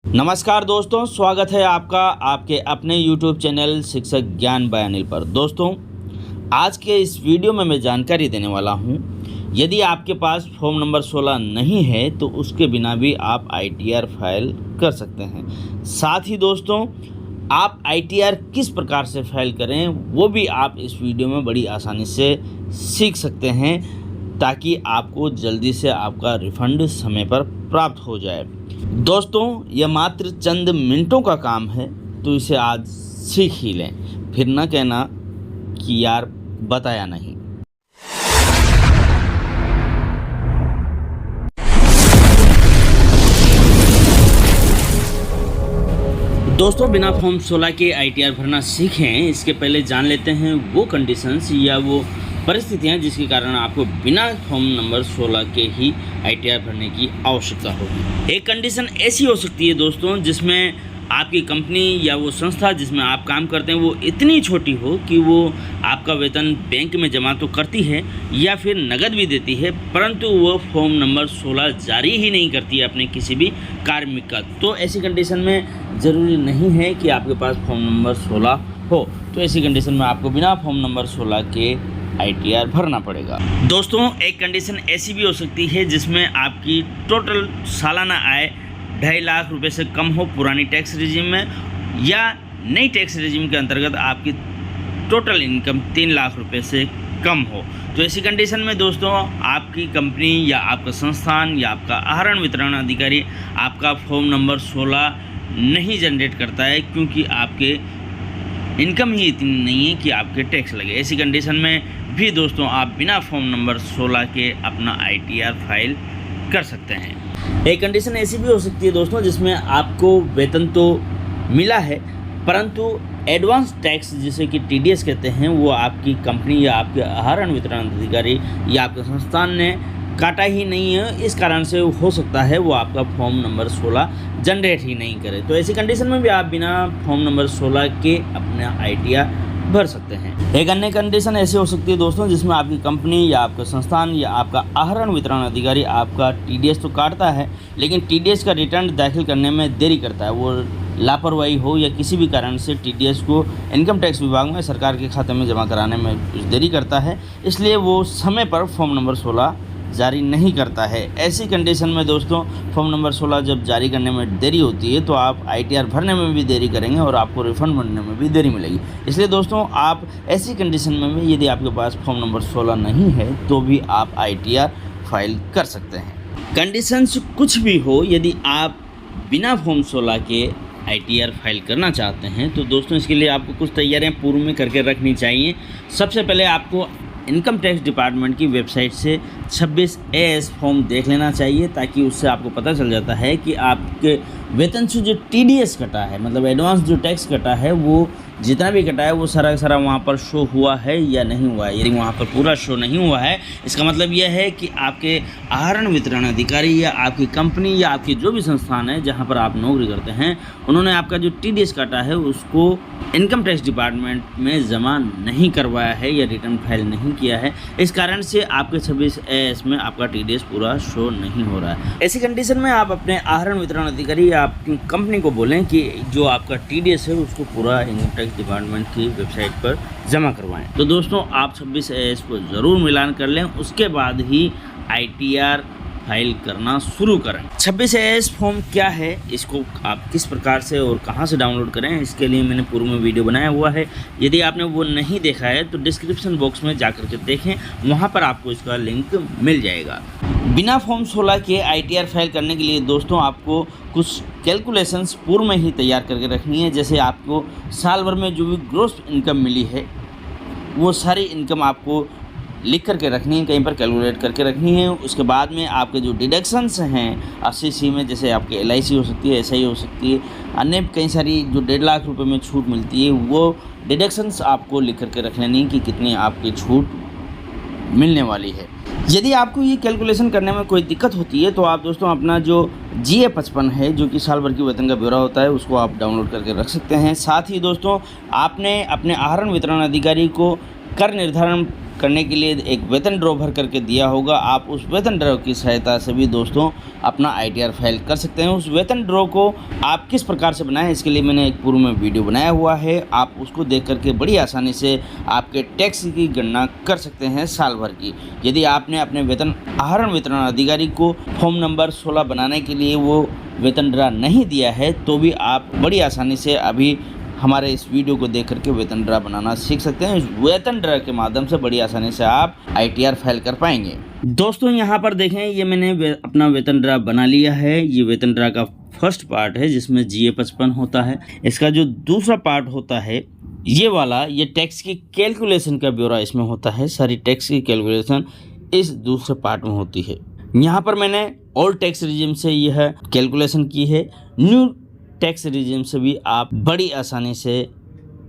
नमस्कार दोस्तों, स्वागत है आपका आपके अपने YouTube चैनल शिक्षक ज्ञान बाय अनिल पर। दोस्तों, आज के इस वीडियो में मैं जानकारी देने वाला हूं, यदि आपके पास फॉर्म नंबर 16 नहीं है तो उसके बिना भी आप ITR फाइल कर सकते हैं। साथ ही दोस्तों, आप ITR किस प्रकार से फाइल करें वो भी आप इस वीडियो में बड़ी आसानी से सीख सकते हैं, ताकि आपको जल्दी से आपका रिफंड समय पर प्राप्त हो जाए। दोस्तों, यह मात्र चंद मिनटों का काम है, तो इसे आज सीख ही लें, फिर न कहना कि यार बताया नहीं। दोस्तों, बिना फॉर्म 16 के ITR भरना सीखें इसके पहले जान लेते हैं वो कंडीशंस या वो परिस्थितियां जिसके कारण आपको बिना फॉर्म नंबर 16 के ही ITR भरने की आवश्यकता होगी। एक कंडीशन ऐसी हो सकती है दोस्तों, जिसमें आपकी कंपनी या वो संस्था जिसमें आप काम करते हैं वो इतनी छोटी हो कि वो आपका वेतन बैंक में जमा तो करती है या फिर नगद भी देती है, परंतु वो फॉर्म नंबर 16 जारी ही नहीं करती है अपने किसी भी कार्मिक का। तो ऐसी कंडीशन में ज़रूरी नहीं है कि आपके पास फॉर्म नंबर 16 हो, तो ऐसी कंडीशन में आपको बिना फॉर्म नंबर 16 के ITR भरना पड़ेगा। दोस्तों, एक कंडीशन ऐसी भी हो सकती है जिसमें आपकी टोटल सालाना आय 2.5 लाख रुपए से कम हो पुरानी टैक्स रिजीम में, या नई टैक्स रिजीम के अंतर्गत आपकी टोटल इनकम 3 लाख रुपए से कम हो। तो ऐसी कंडीशन में दोस्तों, आपकी कंपनी या आपका संस्थान या आपका आहरण वितरण अधिकारी आपका फॉर्म नंबर 16 नहीं जनरेट करता है, क्योंकि आपके इनकम ही इतनी नहीं है कि आपके टैक्स लगे। ऐसी कंडीशन में भी दोस्तों आप बिना फॉर्म नंबर 16 के अपना ITR फाइल कर सकते हैं। एक कंडीशन ऐसी भी हो सकती है दोस्तों, जिसमें आपको वेतन तो मिला है, परंतु एडवांस टैक्स जिसे कि TDS कहते हैं, वो आपकी कंपनी या आपके आहरण वितरण अधिकारी या आपके संस्थान ने काटा ही नहीं है। इस कारण से हो सकता है वो आपका फॉर्म नंबर 16 जनरेट ही नहीं करे। तो ऐसी कंडीशन में भी आप बिना फॉर्म नंबर 16 के अपना ITR भर सकते हैं। एक अन्य कंडीशन ऐसी हो सकती है दोस्तों, जिसमें आपकी कंपनी या आपका संस्थान या आपका आहरण वितरण अधिकारी आपका TDS तो काटता है, लेकिन TDS का रिटर्न दाखिल करने में देरी करता है। वो लापरवाही हो या किसी भी कारण से TDS को इनकम टैक्स विभाग में सरकार के खाते में जमा कराने में कुछ देरी करता है, इसलिए वो समय पर फॉर्म नंबर 16 जारी नहीं करता है। ऐसी कंडीशन में दोस्तों, फॉर्म नंबर 16 जब जारी करने में देरी होती है तो आप ITR भरने में भी देरी करेंगे और आपको रिफंड बनने में भी देरी मिलेगी। इसलिए दोस्तों, आप ऐसी कंडीशन में यदि आपके पास फॉर्म नंबर 16 नहीं है तो भी आप ITR फाइल कर सकते हैं। कंडीशंस कुछ भी हो, यदि आप बिना फॉर्म 16 के ITR फाइल करना चाहते हैं तो दोस्तों, इसके लिए आपको कुछ तैयारियां पूर्व में करके रखनी चाहिए। सबसे पहले आपको इनकम टैक्स डिपार्टमेंट की वेबसाइट से 26AS फॉर्म देख लेना चाहिए, ताकि उससे आपको पता चल जाता है कि आपके वेतन से जो TDS कटा है, मतलब एडवांस जो टैक्स कटा है, वो जितना भी कटा है वो सारा सारा वहाँ पर शो हुआ है या नहीं हुआ है। यदि वहाँ पर पूरा शो नहीं हुआ है, इसका मतलब यह है कि आपके आहरण वितरण अधिकारी या आपकी कंपनी या आपकी जो भी संस्थान है जहाँ पर आप नौकरी करते हैं, उन्होंने आपका जो TDS काटा है उसको इनकम टैक्स डिपार्टमेंट में जमा नहीं करवाया है या रिटर्न फाइल नहीं किया है। इस कारण से आपके 26AS में आपका TDS पूरा शो नहीं हो रहा है। ऐसी कंडीशन में आप अपने आहरण वितरण अधिकारी या आपकी कंपनी को बोलें कि जो आपका TDS है उसको पूरा इनकम टैक्स डिपार्टमेंट की वेबसाइट पर जमा करवाएं। तो दोस्तों, आप 26AS को ज़रूर मिलान कर लें, उसके बाद ही ITR फाइल करना शुरू करें। 26AS फॉर्म क्या है, इसको आप किस प्रकार से और कहां से डाउनलोड करें, इसके लिए मैंने पूर्व में वीडियो बनाया हुआ है। यदि आपने वो नहीं देखा है तो डिस्क्रिप्शन बॉक्स में जाकर के देखें, वहां पर आपको इसका लिंक मिल जाएगा। बिना फॉर्म 16 के ITR फाइल करने के लिए दोस्तों, आपको कुछ कैलकुलेशंस पूर्व में ही तैयार करके रखनी है। जैसे आपको साल भर में जो भी ग्रॉस इनकम मिली है, वो सारी इनकम आपको लिख करके रखनी है, कहीं पर कैलकुलेट करके रखनी है। उसके बाद में आपके जो डिडक्शंस हैं 80C में, जैसे आपकी LIC हो सकती है, SI हो सकती है, अन्य कई सारी जो 1.5 लाख रुपए में छूट मिलती है, वो डिडक्शंस आपको लिख करके रख लेनी है कि कितनी आपकी छूट मिलने वाली है। यदि आपको ये कैलकुलेशन करने में कोई दिक्कत होती है तो आप दोस्तों अपना जो GA 55 है, जो कि साल भर की वेतन का ब्यौरा होता है, उसको आप डाउनलोड करके रख सकते हैं। साथ ही दोस्तों, आपने अपने आहरण वितरण अधिकारी को कर निर्धारण करने के लिए एक वेतन ड्रॉ भर करके दिया होगा। आप उस वेतन ड्रॉ की सहायता से भी दोस्तों अपना ITR फाइल कर सकते हैं। उस वेतन ड्रॉ को आप किस प्रकार से बनाएं, इसके लिए मैंने एक पूर्व में वीडियो बनाया हुआ है। आप उसको देख करके बड़ी आसानी से आपके टैक्स की गणना कर सकते हैं साल भर की। यदि आपने अपने वेतन आहरण वितरण अधिकारी को फॉर्म नंबर 16 बनाने के लिए वो वेतन ड्रा नहीं दिया है, तो भी आप बड़ी आसानी से अभी हमारे इस वीडियो को देख करके वेतन ड्रा बनाना सीख सकते हैं। इस वेतन ड्रा के माध्यम से बड़ी आसानी से आप ITR फाइल कर पाएंगे। दोस्तों यहाँ पर देखें, ये मैंने अपना वेतन ड्रा बना लिया है। ये वेतन ड्रा का फर्स्ट पार्ट है जिसमें GA 55 होता है। इसका जो दूसरा पार्ट होता है ये वाला, ये टैक्स की कैलकुलेशन का ब्यौरा इसमें होता है। सारी टैक्स की कैलकुलेशन इस दूसरे पार्ट में होती है। यहाँ पर मैंने ओल्ड टैक्स रिजिम से यह कैलकुलेशन की है। न्यू टैक्स रिजिम से भी आप बड़ी आसानी से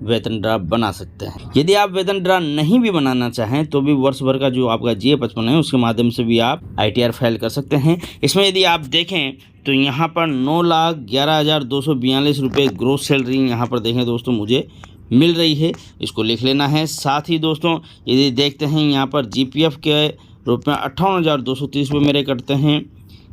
वेतन ड्रा बना सकते हैं। यदि आप वेतन ड्रा नहीं भी बनाना चाहें तो भी वर्ष भर का जो आपका GA 55 है उसके माध्यम से भी आप ITR फाइल कर सकते हैं। इसमें यदि आप देखें तो यहाँ पर 9,11,242 रुपये ग्रोस सैलरी यहाँ पर देखें दोस्तों मुझे मिल रही है। इसको लिख लेना है। साथ ही दोस्तों यदि देखते हैं यहाँ पर GPF के रूप में 58,230 रुपये मेरे कटते हैं।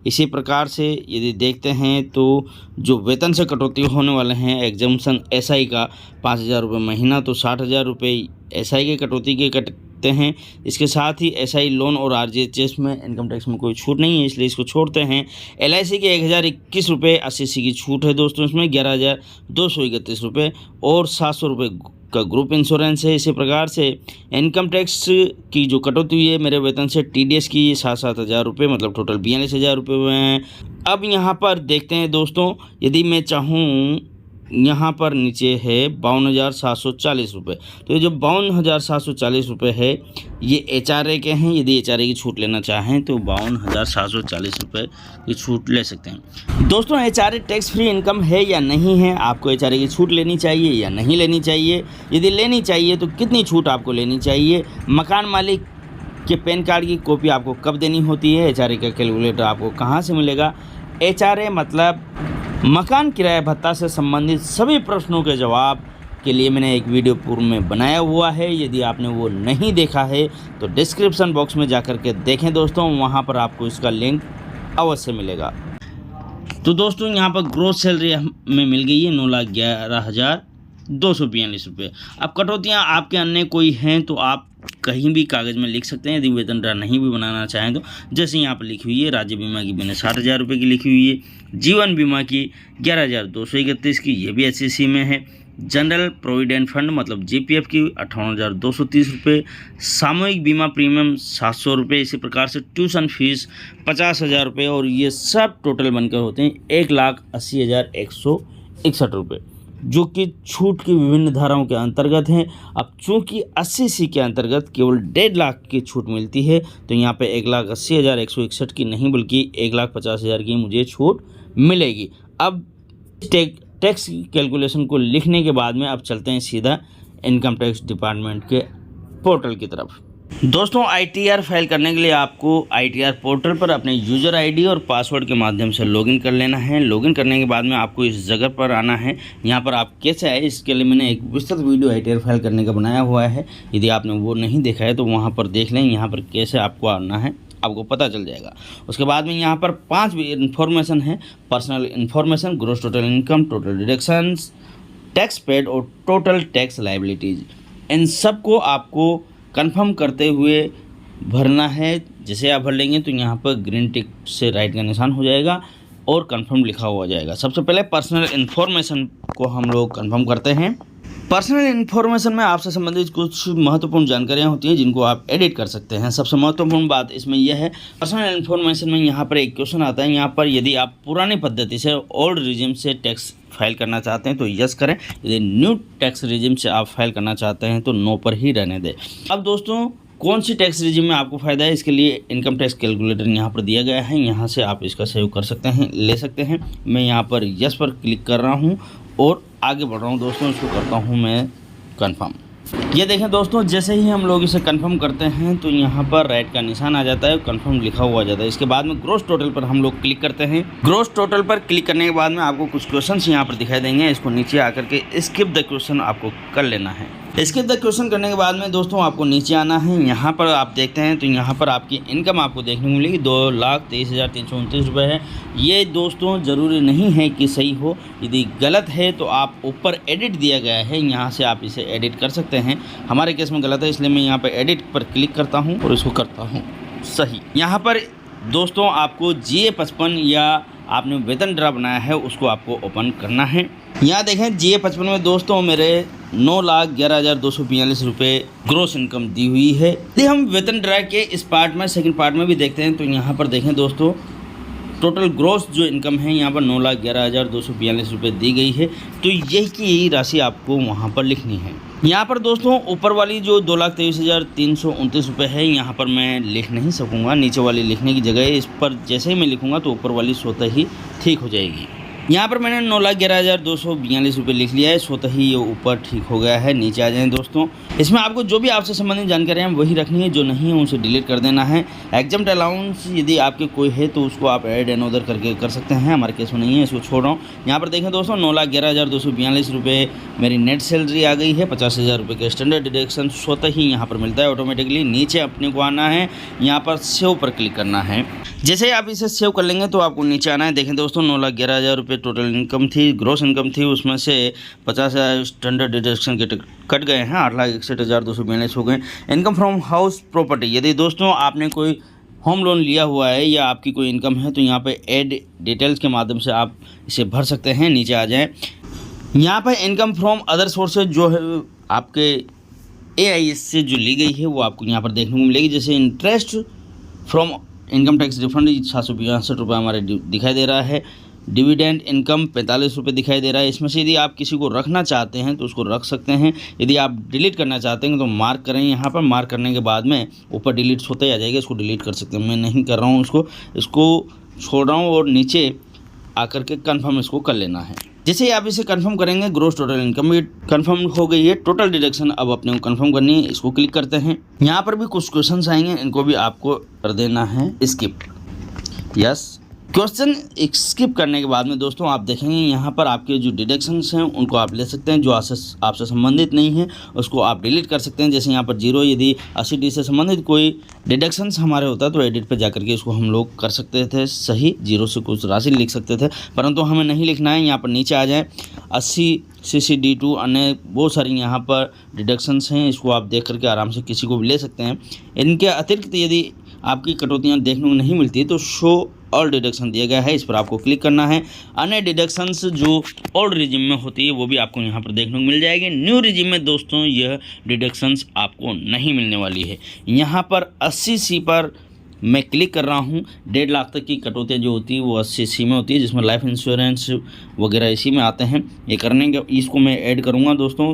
इसी प्रकार से यदि देखते हैं तो जो वेतन से कटौती होने वाले हैं एग्जम्पशन SI का 5,000 रुपये महीना, तो 60,000 रुपये SI के कटौती के कटते हैं। इसके साथ ही SI लोन और RGHS में इनकम टैक्स में कोई छूट नहीं है, इसलिए इसको छोड़ते हैं। LIC के 1,021 रुपये 80 की छूट है दोस्तों। इसमें 11,231 रुपये और 700 रुपये का ग्रुप इंश्योरेंस है। इसी प्रकार से इनकम टैक्स की जो कटौती हुई है मेरे वेतन से TDS की 7,000 रुपये, मतलब टोटल 42,000 रुपये हुए हैं। अब यहाँ पर देखते हैं दोस्तों, यदि मैं चाहूँ यहाँ पर नीचे है 52,740 रुपये, तो ये जो 52,740 रुपये है ये HRA के हैं। यदि HRA की छूट लेना चाहें तो 52,740 रुपये की छूट ले सकते हैं। दोस्तों HRA टैक्स फ्री इनकम है या नहीं है, आपको HRA की छूट लेनी चाहिए या नहीं लेनी चाहिए, यदि लेनी चाहिए तो कितनी छूट आपको लेनी चाहिए, मकान मालिक के पैन कार्ड की कॉपी आपको कब देनी होती है, HRA का कैलकुलेटर आपको कहाँ से मिलेगा, HRA मतलब मकान किराया भत्ता से संबंधित सभी प्रश्नों के जवाब के लिए मैंने एक वीडियो पूर्व में बनाया हुआ है। यदि आपने वो नहीं देखा है तो डिस्क्रिप्शन बॉक्स में जाकर के देखें दोस्तों, वहाँ पर आपको इसका लिंक अवश्य मिलेगा। तो दोस्तों यहाँ पर ग्रोस सैलरी में मिल गई है 9,11,242 रुपये। अब कटौतियाँ आपके अन्य कोई हैं तो आप कहीं भी कागज़ में लिख सकते हैं। यदि वेतन ड्रा नहीं भी बनाना चाहें तो जैसे यहाँ पर लिखी हुई है, राज्य बीमा की मैंने 60,000 रुपये की लिखी हुई है, जीवन बीमा की 11,231 की, ये भी SCC में है, जनरल प्रोविडेंट फंड मतलब GPF की 58,230 रुपये, सामूहिक बीमा प्रीमियम 700 रुपये, इसी प्रकार से ट्यूशन फीस 50,000 रुपये, और ये सब टोटल बनकर होते हैं 1,80,161 रुपये, जो कि छूट की विभिन्न धाराओं के अंतर्गत हैं। अब चूँकि 80C के अंतर्गत केवल 1.5 लाख की छूट मिलती है, तो यहाँ पे 1,80,161 की नहीं बल्कि 1,50,000 की मुझे छूट मिलेगी। अब टैक्स कैलकुलेशन को लिखने के बाद में अब चलते हैं सीधा इनकम टैक्स डिपार्टमेंट के पोर्टल की तरफ। दोस्तों ITR फाइल करने के लिए आपको ITR पोर्टल पर अपने यूज़र ID और पासवर्ड के माध्यम से लॉगिन कर लेना है। लॉगिन करने के बाद में आपको इस जगह पर आना है। यहाँ पर आप कैसे आए इसके लिए मैंने एक विस्तृत वीडियो ITR फाइल करने का बनाया हुआ है। यदि आपने वो नहीं देखा है तो वहाँ पर देख लें। यहाँ पर कैसे आपको आना है आपको पता चल जाएगा। उसके बाद में यहाँ पर 5 इन्फॉर्मेशन है: personal information, gross total income, total deductions, tax paid और टोटल टैक्स लायबिलिटीज़। इन सब को आपको कंफर्म करते हुए भरना है। जैसे आप भर लेंगे तो यहाँ पर ग्रीन टिक से राइट का निशान हो जाएगा और कंफर्म लिखा हुआ जाएगा। सबसे पहले पर्सनल इन्फॉर्मेशन को हम लोग कंफर्म करते हैं। पर्सनल इन्फॉर्मेशन में आपसे संबंधित कुछ महत्वपूर्ण जानकारियाँ होती हैं जिनको आप एडिट कर सकते हैं। सबसे महत्वपूर्ण बात इसमें यह है, पर्सनल इन्फॉर्मेशन में यहाँ पर एक क्वेश्चन आता है। यहाँ पर यदि आप पुरानी पद्धति से ओल्ड रिजिम से टैक्स फाइल करना चाहते हैं तो यस करें, यदि न्यू टैक्स रिजिम से आप फाइल करना चाहते हैं तो नो पर ही रहने दें। अब दोस्तों कौन सी टैक्स रिजिम में आपको फ़ायदा है, इसके लिए इनकम टैक्स कैलकुलेटर यहाँ पर दिया गया है। यहाँ से आप इसका सेव कर सकते हैं, ले सकते हैं। मैं यहाँ पर यस पर क्लिक कर रहा हूँ और आगे बढ़ रहा हूँ दोस्तों। इसको करता हूँ मैं कंफर्म। ये देखें दोस्तों, जैसे ही हम लोग इसे कंफर्म करते हैं तो यहाँ पर राइट का निशान आ जाता है, कंफर्म लिखा हुआ आ जाता है। इसके बाद में ग्रॉस टोटल पर हम लोग क्लिक करते हैं। ग्रॉस टोटल पर क्लिक करने के बाद में आपको कुछ क्वेश्चंस यहाँ पर दिखाई देंगे। इसको नीचे आकर के स्किप द क्वेश्चन आपको कर लेना है। स्किप द क्वेश्चन करने के बाद में दोस्तों आपको नीचे आना है। यहाँ पर आप देखते हैं तो यहाँ पर आपकी इनकम आपको देखने को मिलेगी 2,23,329 रुपये है। ये दोस्तों ज़रूरी नहीं है कि सही हो, यदि गलत है तो आप ऊपर एडिट दिया गया है, यहाँ से आप इसे एडिट कर सकते हैं। हमारे केस में गलत है इसलिए मैं यहाँ पर एडिट पर क्लिक करता हूँ और इसको करता हूँ सही। यहाँ पर दोस्तों आपको GA55 या आपने वेतन ड्रा बनाया है उसको आपको ओपन करना है। यहाँ देखें GA55 में दोस्तों मेरे 9,11,242 रुपये ग्रोस इनकम दी हुई है। यदि हम वेतन ड्रा के इस पार्ट में सेकंड पार्ट में भी देखते हैं तो यहाँ पर देखें दोस्तों टोटल ग्रोस जो इनकम है यहाँ पर 9,11,242 रुपये दी गई है। तो यही राशि आपको वहाँ पर लिखनी है। यहाँ पर दोस्तों ऊपर वाली जो 2,23,329 रुपये है यहाँ पर मैं लिख नहीं सकूँगा, नीचे वाली लिखने की जगह इस पर जैसे ही मैं लिखूँगा तो ऊपर वाली स्वतः ही ठीक हो जाएगी। यहाँ पर मैंने 9,11,242 रुपये लिख लिया है, स्वतः ही ये ऊपर ठीक हो गया है। नीचे आ जाएं दोस्तों, इसमें आपको जो भी आपसे संबंधित जानकारी हैं वही रखनी है, जो नहीं है उसे डिलीट कर देना है। एग्जाम्प्ट अलाउंस यदि आपके कोई है तो उसको आप ऐड एंड अदर करके कर सकते हैं, हमारे केस में नहीं है, इसको छोड़ रहा हूँ। यहाँ पर देखें दोस्तों 9,11,242 रुपये मेरी नेट सैलरी आ गई है। 50,000 रुपये के स्टैंडर्ड डिडक्शन स्वतः ही यहाँ पर मिलता है ऑटोमेटिकली। नीचे अपने को आना है, यहाँ पर सेव पर क्लिक करना है। जैसे ही आप इसे सेव कर लेंगे तो आपको नीचे आना है। देखें दोस्तों 9,11,000 रुपये टोटल इनकम थी, ग्रॉस इनकम थी, उसमें से 50,000 स्टैंडर्ड डिडक्शन के कट गए हैं, 8,61,242 हो गए। इनकम फ्रॉम हाउस प्रॉपर्टी, यदि दोस्तों आपने कोई होम लोन लिया हुआ है या आपकी कोई इनकम है तो यहाँ पे ऐड डिटेल्स के माध्यम से आप इसे भर सकते हैं। नीचे आ जाएँ, यहाँ पर इनकम फ्रॉम अदर सोर्सेज जो है आपके AIS से जो ली गई है वो आपको यहाँ पर देखने को मिलेगी। जैसे interest from income tax refund 762 रुपये हमारे दिखाई दे रहा है। डिविडेंड इनकम 45 रुपये दिखाई दे रहा है। इसमें से यदि आप किसी को रखना चाहते हैं तो उसको रख सकते हैं, यदि आप डिलीट करना चाहते हैं तो मार्क करें। यहाँ पर मार्क करने के बाद में ऊपर डिलीट होते ही आ जाएगा, इसको डिलीट कर सकते हैं। मैं नहीं कर रहा हूँ, इसको छोड़ रहा हूँ और नीचे आकर के कन्फर्म इसको कर लेना है। जैसे ही आप इसे कंफर्म करेंगे ग्रोस टोटल इनकम भी कंफर्म हो गई है। टोटल डिडक्शन अब अपने को कंफर्म करनी है, इसको क्लिक करते हैं। यहाँ पर भी कुछ क्वेश्चंस आएंगे, इनको भी आपको कर देना है स्किप। यस, क्वेश्चन स्किप करने के बाद में दोस्तों आप देखेंगे यहाँ पर आपके जो डिडक्शंस हैं उनको आप ले सकते हैं, जो आपसे संबंधित नहीं है उसको आप डिलीट कर सकते हैं। जैसे यहाँ पर 0, यदि 80D से संबंधित कोई डिडक्शंस हमारे होता तो एडिट पे जाकर के इसको हम लोग कर सकते थे सही, 0 से कुछ राशि लिख सकते थे, परंतु हमें नहीं लिखना है। यहाँ पर नीचे आ जाए 80 CC/D2 अन्य बहुत सारी यहाँ पर डिडक्शंस हैं, इसको आप देख करके आराम से किसी को भी ले सकते हैं। इनके अतिरिक्त यदि आपकी कटौतियाँ देखने को नहीं मिलती तो शो ऑल डिडक्शन दिया गया है, इस पर आपको क्लिक करना है। अन्य डिडक्शंस जो ओल्ड रिजिम में होती है वो भी आपको यहाँ पर देखने को मिल जाएगी। न्यू रिजिम में दोस्तों यह डिडक्शंस आपको नहीं मिलने वाली है। यहाँ पर 80C पर मैं क्लिक कर रहा हूँ। 1.5 लाख तक की कटौतियाँ जो होती है वो 80C में होती है, जिसमें लाइफ इंश्योरेंस वगैरह इसी में आते हैं। ये करने के इसको मैं ऐड करूँगा दोस्तों,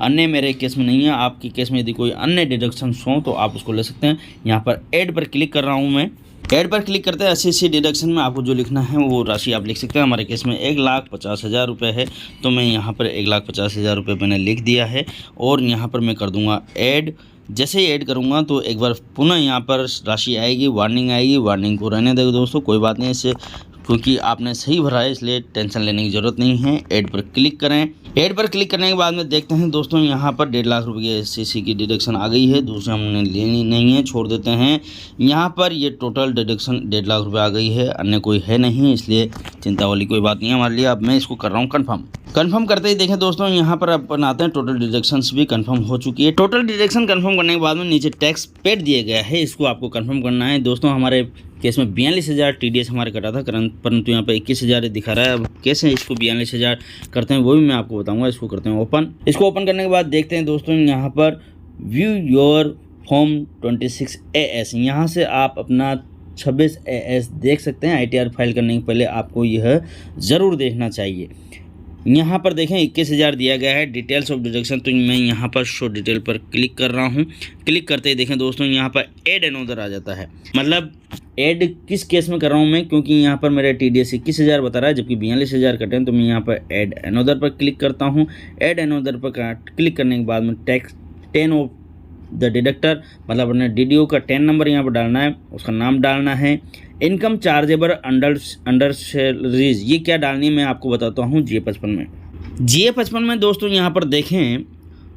अन्य मेरे केस में नहीं है। आपके केस में यदि कोई अन्य डिडक्शंस हों तो आप उसको ले सकते हैं। यहाँ पर ऐड पर क्लिक कर रहा हूँ मैं। ऐड पर क्लिक करते हैं 80C डिडक्शन में आपको जो लिखना है वो राशि आप लिख सकते हैं। हमारे केस में 1,50,000 रुपये है तो मैं यहाँ पर 1,50,000 रुपये मैंने लिख दिया है और यहाँ पर मैं कर दूँगा ऐड। जैसे ही ऐड करूँगा तो एक बार पुनः यहाँ पर राशि आएगी, वार्निंग आएगी। वार्निंग को रहने देगा दोस्तों, कोई बात नहीं, इससे क्योंकि आपने सही भरा है इसलिए टेंशन लेने की ज़रूरत नहीं है। ऐड पर क्लिक करें। ऐड पर क्लिक करने के बाद में देखते हैं दोस्तों यहाँ पर 1.5 लाख रुपये की SCC की डिडक्शन आ गई है। दूसरे हमने लेनी नहीं है, छोड़ देते हैं। यहाँ पर ये टोटल डिडक्शन 1.5 लाख रुपये आ गई है, अन्य कोई है नहीं, इसलिए चिंता वाली कोई बात नहीं है हमारे लिए। अब मैं इसको कर रहा हूँ कन्फर्म करते ही देखें दोस्तों यहाँ पर अपन आते हैं, टोटल डिडक्शंस भी कंफर्म हो चुकी है। टोटल डिडक्शन कंफर्म करने के बाद में नीचे टैक्स पेड दिया गया है, इसको आपको कंफर्म करना है दोस्तों। हमारे केस में 42,000 TDS हमारे कटा था, परंतु यहाँ पर 21,000 दिखा रहा है। अब कैसे इसको 42,000 करते हैं वो भी मैं आपको बताऊँगा। इसको करते हैं ओपन। इसको ओपन करने के बाद देखते हैं दोस्तों यहाँ पर व्यू योर फॉर्म 26AS, यहाँ से आप अपना 26AS देख सकते हैं। ITR फाइल करने के पहले आपको यह ज़रूर देखना चाहिए। यहाँ पर देखें 21,000 दिया गया है। डिटेल्स ऑफ डिडक्शन, तो मैं यहाँ पर शो डिटेल पर क्लिक कर रहा हूँ। क्लिक करते ही देखें दोस्तों यहाँ पर ऐड एंड अदर आ जाता है। मतलब ऐड किस केस में कर रहा हूँ मैं, क्योंकि यहाँ पर मेरा TDS 21,000 बता रहा है जबकि 42,000 कटे हैं, तो मैं यहाँ पर ऐड एंड अदर पर क्लिक करता हूँ। ऐड एंड अदर पर क्लिक करने के बाद में टैक्स 10 ऑफ द डिडक्टर, मतलब अपने DDO का 10 नंबर यहाँ पर डालना है, उसका नाम डालना है। इनकम चार्जेबल अंडर सैलरीज, ये क्या डालनी है मैं आपको बताता हूँ। GA55 में दोस्तों यहाँ पर देखें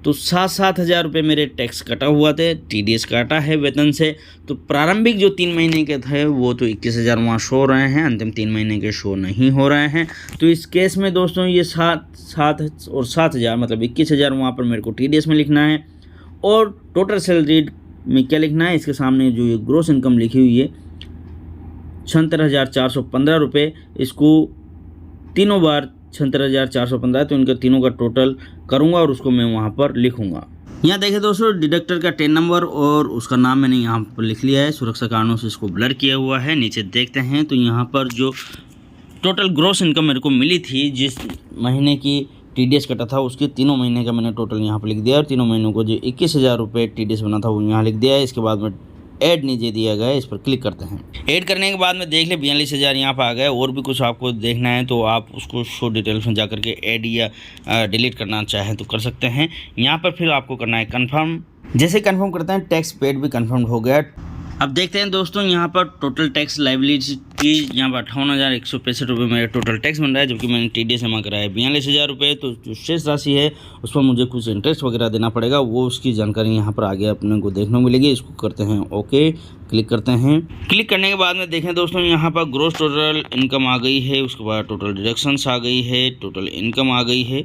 तो 7-7 हज़ार रुपये मेरे टैक्स कटा हुआ थे, TDS काटा है वेतन से। तो प्रारंभिक जो 3 महीने के थे वो तो 21,000 वहाँ शो हो रहे हैं, अंतिम 3 महीने के शो नहीं हो रहे हैं। तो इस केस में दोस्तों ये 7 और 7,000 मतलब 21,000 वहाँ पर मेरे को TDS में लिखना है, और टोटल सैलरी में क्या लिखना है, इसके सामने जो ये ग्रॉस इनकम लिखी हुई है 76,415 रुपये, इसको तीनों बार 76,415 है, तो इनके तीनों का टोटल करूंगा और उसको मैं वहां पर लिखूंगा। यहाँ देखिए दोस्तों, डिडक्टर का 10 नंबर और उसका नाम मैंने यहाँ पर लिख लिया है, सुरक्षा कारणों से इसको ब्लर किया हुआ है। नीचे देखते हैं तो यहाँ पर जो टोटल ग्रॉस इनकम मेरे को मिली थी, जिस महीने की TDS कटा था उसके तीनों महीने का मैंने टोटल यहाँ पर लिख दिया, और तीनों महीनों को जो 21,000 रुपये TDS बना था वो यहाँ लिख दिया है। इसके बाद में ऐड नीचे दिया गया है, इस पर क्लिक करते हैं। ऐड करने के बाद में देख ले 42,000 यहाँ पर आ गए। और भी कुछ आपको देखना है तो आप उसको शो डिटेल्स में जाकर के ऐड या डिलीट करना चाहें तो कर सकते हैं। यहाँ पर फिर आपको करना है कन्फर्म। जैसे कन्फर्म करते हैं टैक्स पेड भी कन्फर्म हो गया। अब देखते हैं दोस्तों, यहाँ पर टोटल टैक्स लाइबिलिटी की यहाँ पर 58,165 रुपये मेरा टोटल टैक्स बन रहा है, जबकि मैंने TDS जमा कराया है 42,000 रुपये। तो जो शेष राशि है उस पर मुझे कुछ इंटरेस्ट वगैरह देना पड़ेगा, वो उसकी जानकारी यहाँ पर आगे अपने को देखने को मिलेगी। इसको करते हैं ओके, क्लिक करते हैं। क्लिक करने के बाद में देखें दोस्तों, यहाँ पर ग्रॉस टोटल इनकम आ गई है, उसके बाद टोटल डिडक्शंस आ गई है, टोटल इनकम आ गई है।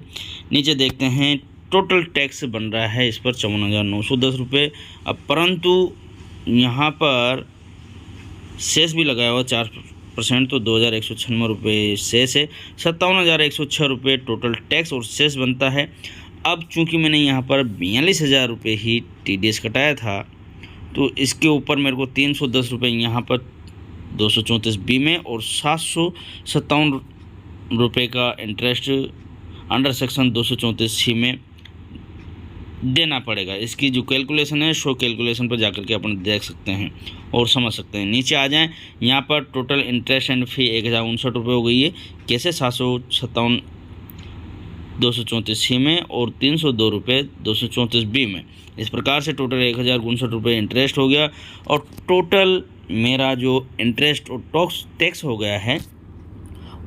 नीचे देखते हैं टोटल टैक्स बन रहा है इस पर 54,910 रुपये। अब परंतु यहाँ पर सेस भी लगाया हुआ 4%, तो 2,196 रुपये सेस है। 57,106 रुपये टोटल टैक्स और सेस बनता है। अब चूंकि मैंने यहाँ पर 42,000 रुपये ही TDS कटाया था, तो इसके ऊपर मेरे को 310 रुपये यहाँ पर 234B में और 757 रुपये का इंटरेस्ट अंडर सेक्शन 234C में देना पड़ेगा। इसकी जो कैलकुलेशन है शो कैलकुलेशन पर जाकर के अपन देख सकते हैं और समझ सकते हैं। नीचे आ जाएं, यहाँ पर टोटल इंटरेस्ट एंड फी 1,059 रुपये हो गई है। कैसे 757 234C में और 302 रुपये 234B में। इस प्रकार से टोटल 1,059 रुपये इंटरेस्ट हो गया, और टोटल मेरा जो इंटरेस्ट और टैक्स हो गया है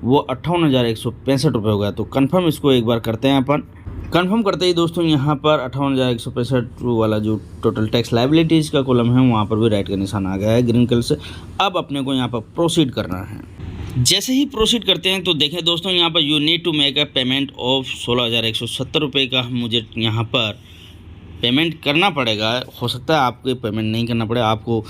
वो 58,165 रुपये हो गया। तो कन्फर्म इसको एक बार करते हैं अपन। कंफर्म करते ही दोस्तों यहाँ पर 58,165 वाला जो टोटल टैक्स लाइबिलिटीज़ का कॉलम है वहाँ पर भी राइट का निशान आ गया है ग्रीन कलर से। अब अपने को यहाँ पर प्रोसीड करना है। जैसे ही प्रोसीड करते हैं तो देखें दोस्तों, यहाँ पर you need to make a payment of 16,170 रुपये का मुझे यहाँ पर पेमेंट करना पड़ेगा। हो सकता है आपको पेमेंट नहीं करना पड़े, आपको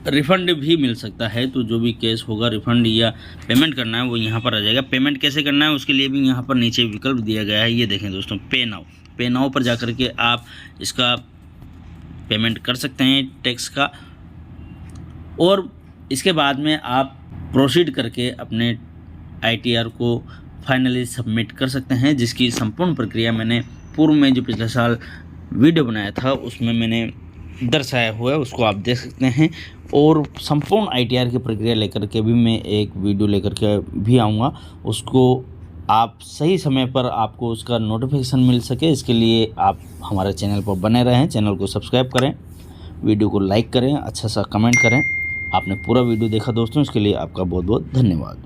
रिफ़ंड भी मिल सकता है। तो जो भी केस होगा, रिफ़ंड या पेमेंट करना है वो यहाँ पर आ जाएगा। पेमेंट कैसे करना है उसके लिए भी यहाँ पर नीचे विकल्प दिया गया है। ये देखें दोस्तों, पे नाउ पर जाकर के आप इसका पेमेंट कर सकते हैं टैक्स का, और इसके बाद में आप प्रोसीड करके अपने ITR को फाइनली सबमिट कर सकते हैं, जिसकी संपूर्ण प्रक्रिया मैंने पूर्व में जो पिछले साल वीडियो बनाया था उसमें मैंने दर्शाया हुआ है, उसको आप देख सकते हैं। और संपूर्ण ITR की प्रक्रिया लेकर के भी मैं एक वीडियो लेकर के भी आऊँगा, उसको आप सही समय पर आपको उसका नोटिफिकेशन मिल सके, इसके लिए आप हमारे चैनल पर बने रहें। चैनल को सब्सक्राइब करें, वीडियो को लाइक करें, अच्छा सा कमेंट करें। आपने पूरा वीडियो देखा दोस्तों, इसके लिए आपका बहुत बहुत धन्यवाद।